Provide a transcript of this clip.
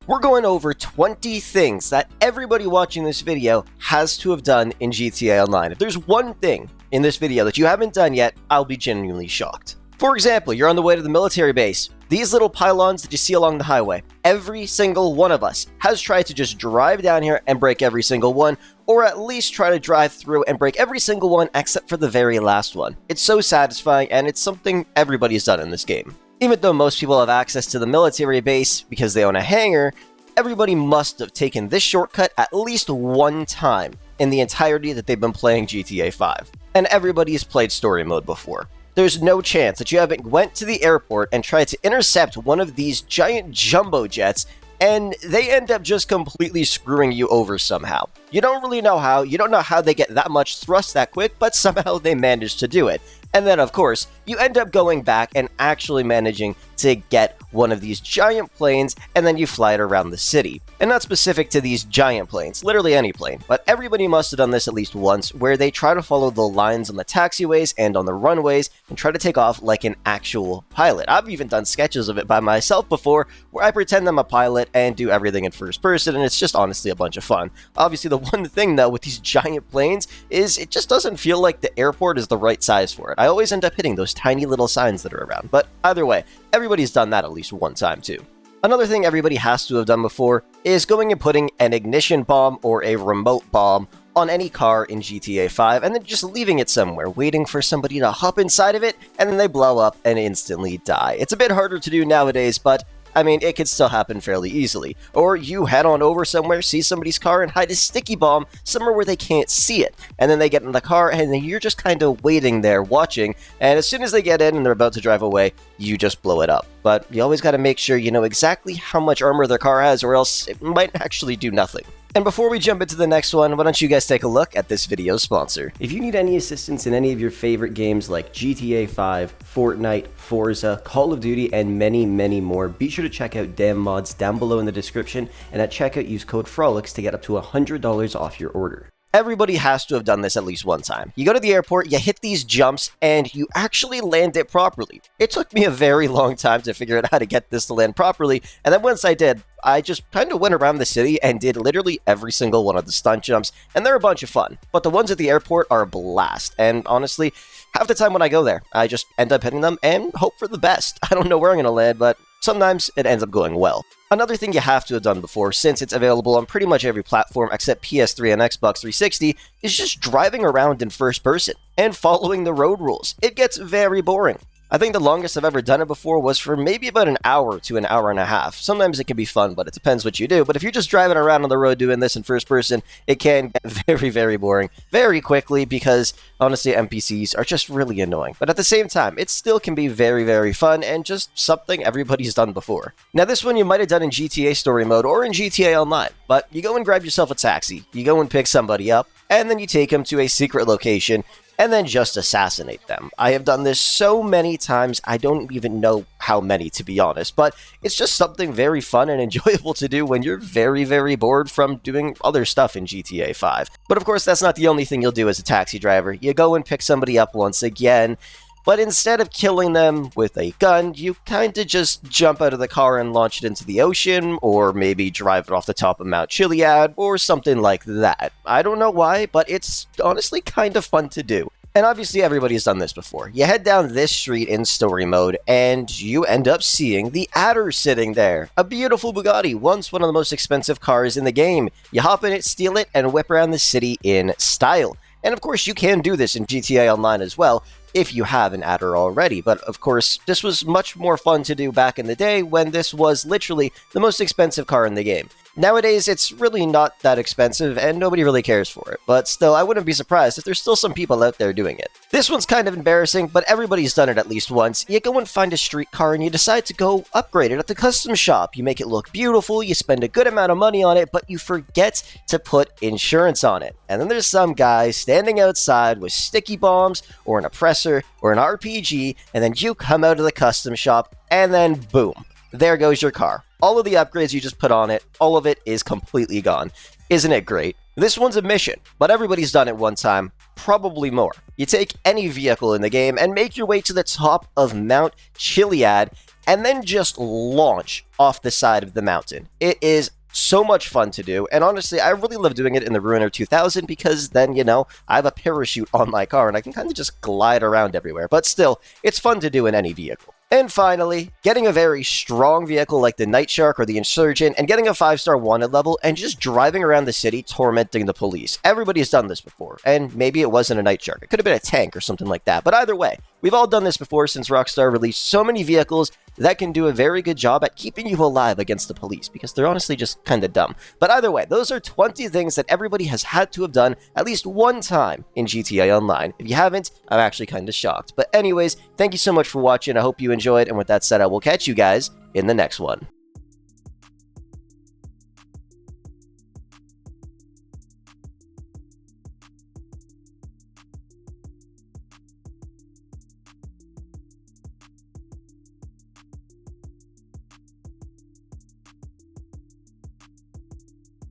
We're going over 20 things that everybody watching this video has to have done in GTA Online. If there's one thing in this video that you haven't done yet, I'll be genuinely shocked. For example, you're on the way to the military base. These little pylons that you see along the highway, every single one of us has tried to just drive down here and break every single one, or at least try to drive through and break every single one except for the very last one. It's so satisfying, and it's something everybody's done in this game. Even though most people have access to the military base because they own a hangar, everybody must have taken this shortcut at least one time in the entirety that they've been playing GTA 5. And everybody's played story mode before. There's no chance that you haven't went to the airport and tried to intercept one of these giant jumbo jets and they end up just completely screwing you over somehow. You don't really know how, you don't know how they get that much thrust that quick, but somehow they manage to do it. And then, of course, you end up going back and actually managing to get one of these giant planes, and then you fly it around the city. And not specific to these giant planes, literally any plane, but everybody must have done this at least once, where they try to follow the lines on the taxiways and on the runways and try to take off like an actual pilot. I've even done sketches of it by myself before, where I pretend I'm a pilot and do everything in first person, and it's just honestly a bunch of fun. Obviously, the one thing, though, with these giant planes is it just doesn't feel like the airport is the right size for it. I always end up hitting those tiny little signs that are around, but either way, everybody's done that at least one time too. Another thing everybody has to have done before is going and putting an ignition bomb or a remote bomb on any car in GTA 5 and then just leaving it somewhere, waiting for somebody to hop inside of it, and then they blow up and instantly die. It's a bit harder to do nowadays, but I mean, it could still happen fairly easily. Or you head on over somewhere, see somebody's car, and hide a sticky bomb somewhere where they can't see it. And then they get in the car, and then you're just kind of waiting there, watching, and as soon as they get in and they're about to drive away, you just blow it up. But you always got to make sure you know exactly how much armor their car has, or else it might actually do nothing. And before we jump into the next one, why don't you guys take a look at this video's sponsor. If you need any assistance in any of your favorite games like GTA 5, Fortnite, Forza, Call of Duty, and many, many more, be sure to check out Damnmodz down below in the description, and at checkout use code Frolickz to get up to $100 off your order. Everybody has to have done this at least one time. You go to the airport, you hit these jumps, and you actually land it properly. It took me a very long time to figure out how to get this to land properly, and then once I did, I just kind of went around the city and did literally every single one of the stunt jumps, and they're a bunch of fun. But the ones at the airport are a blast, and honestly, half the time when I go there, I just end up hitting them and hope for the best. I don't know where I'm going to land, but sometimes it ends up going well. Another thing you have to have done before, since it's available on pretty much every platform except PS3 and Xbox 360, is just driving around in first person and following the road rules. It gets very boring. I think the longest I've ever done it before was for maybe about an hour to an hour and a half. Sometimes it can be fun, but it depends what you do. But if you're just driving around on the road doing this in first person, it can get very, very boring very quickly because, honestly, NPCs are just really annoying. But at the same time, it still can be very, very fun and just something everybody's done before. Now, this one you might have done in GTA Story Mode or in GTA Online, but you go and grab yourself a taxi, you go and pick somebody up, and then you take them to a secret location, and then just assassinate them. I have done this so many times, I don't even know how many, to be honest, but it's just something very fun and enjoyable to do when you're very, very bored from doing other stuff in GTA 5. But of course, that's not the only thing you'll do as a taxi driver. You go and pick somebody up once again, but instead of killing them with a gun, you kinda just jump out of the car and launch it into the ocean, or maybe drive it off the top of Mount Chiliad, or something like that. I don't know why, but it's honestly kind of fun to do. And obviously everybody's done this before. You head down this street in story mode, and you end up seeing the Adder sitting there. A beautiful Bugatti, once one of the most expensive cars in the game. You hop in it, steal it, and whip around the city in style. And of course, you can do this in GTA Online as well, if you have an Adder already. But of course, this was much more fun to do back in the day when this was literally the most expensive car in the game. Nowadays, it's really not that expensive, and nobody really cares for it. But still, I wouldn't be surprised if there's still some people out there doing it. This one's kind of embarrassing, but everybody's done it at least once. You go and find a street car, and you decide to go upgrade it at the custom shop. You make it look beautiful, you spend a good amount of money on it, but you forget to put insurance on it. And then there's some guy standing outside with sticky bombs, or an oppressor, or an RPG, and then you come out of the custom shop, and then boom, there goes your car. All of the upgrades you just put on it, all of it is completely gone. Isn't it great? This one's a mission, but everybody's done it one time, probably more. You take any vehicle in the game and make your way to the top of Mount Chiliad, and then just launch off the side of the mountain. It is so much fun to do, and honestly, I really love doing it in the Ruiner 2000 because then, you know, I have a parachute on my car and I can kind of just glide around everywhere, but still, it's fun to do in any vehicle. And finally, getting a very strong vehicle like the Night Shark or the Insurgent and getting a 5-star wanted level and just driving around the city tormenting the police. Everybody's done this before, and maybe it wasn't a Night Shark. It could have been a tank or something like that, but either way, we've all done this before since Rockstar released so many vehicles that can do a very good job at keeping you alive against the police, because they're honestly just kind of dumb. But either way, those are 20 things that everybody has had to have done at least one time in GTA Online. If you haven't, I'm actually kind of shocked. But anyways, thank you so much for watching. I hope you enjoyed, and with that said, I will catch you guys in the next one.